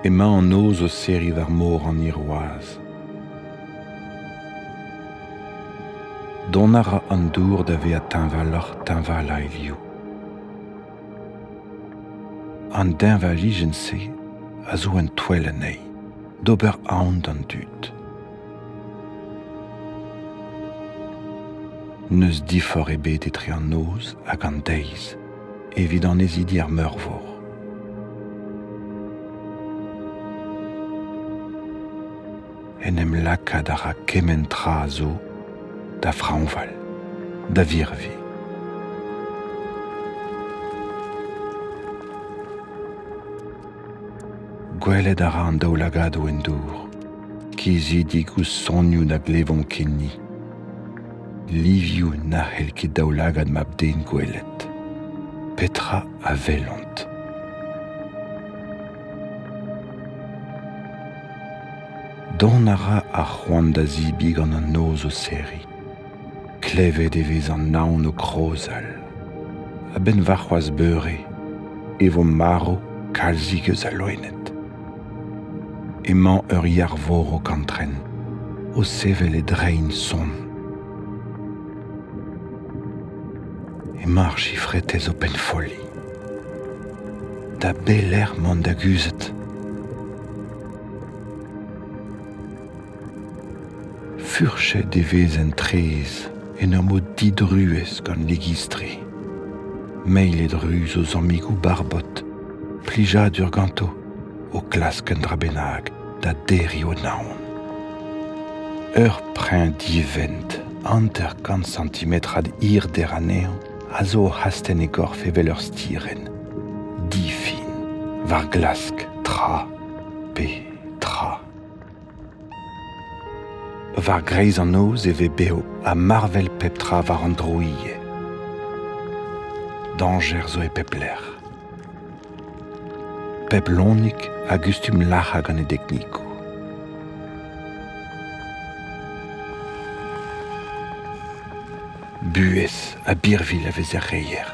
Emañ an noz o seri war mor an iroaz. Don a ra an dour da ve a teñval a elioù. An denvalijen se a zo en toel anei, d'ober aon d'an dud. Neus difor e bet etre an noz hag an deiz, evit an ezidi ar meurvor. En em lakad a ra kemen tra a zo da frañval, da virvi. Gwelet a ra an daoulagado en dour, kizidi gous sonioù da glevon kenni. Livioù na c'hell ket daoulagad mab den gwelet. Petra a velant. Don a ra ar c'hoant da zibig an an noz o seri. Klevet e vez an naon o krozal. A ben varc'hoaz beure, e vo maro kalzig eus a loenet. Emañ ur yarvor o kantren, o sevel e drein son. Emañ ar chifretez o penfoli. Da beler mont da guzet. Furchet e vez en trez en ur mod didruez gant legistre. Meilet ruz o zammigou barbot, plijat ur ganto, o klask un dra bennak da deri o naon. Ur prin divent, hanter 50 centimetrad hir der anezhañ, a zo hasten e gorf evel ur stiren. Difin, war glask, tra, tra. Var greiz an noz e vez bev a marvel pep tra war an droie. Danger zo e pep ler. Pep lonik a gustum lac'h gant e deknikou. Buez a birvil a vez er reier.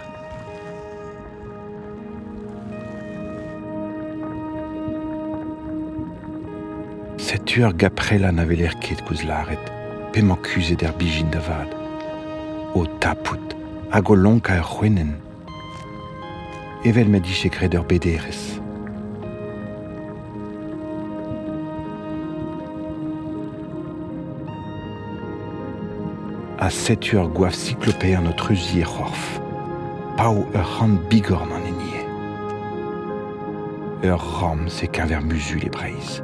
Setuer gaprella na veler ket kouz laret, pemañ kuzet er bijin da vad. O tapout, hag o lonk a ur c'hwenen. Evel me diche gret ur bederez. A setuer gwaf cyclopéen o truzi e c'horf. Pau ur c'hant bigorn an enie. Ur ram se kenver musul e breiz.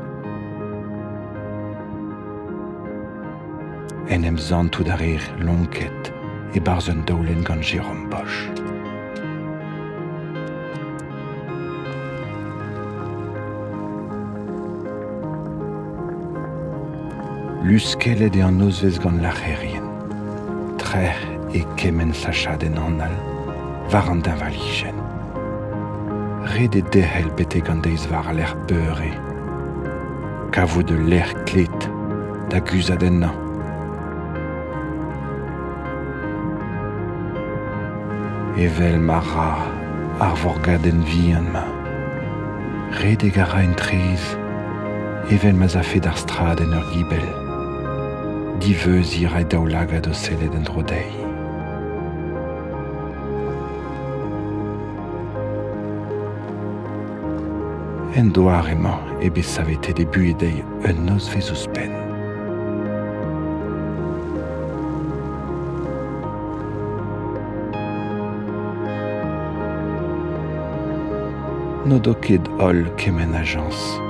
En em zantout a rer lonket e barz un daoulenn gant Jérôme Bosch. Luskellet e an nozvez gant lac'herien. Trec'h e kemen sachad en annal, war an dinvalijen. Ret e derc'hel betek an deiz war a l'er beure. Kavout de l'er klet da guzad ennañ. Evel ma ra ar vorgad en vi an ma. Ret e gara en trez, evel ma zafet ar strad en ur gibel. Diveuz ira e daoulagad o sellet en drodei. En doar emañ ebe savetet e buedei un nozvez ouzhpenn. No do ket holl kemen ajans.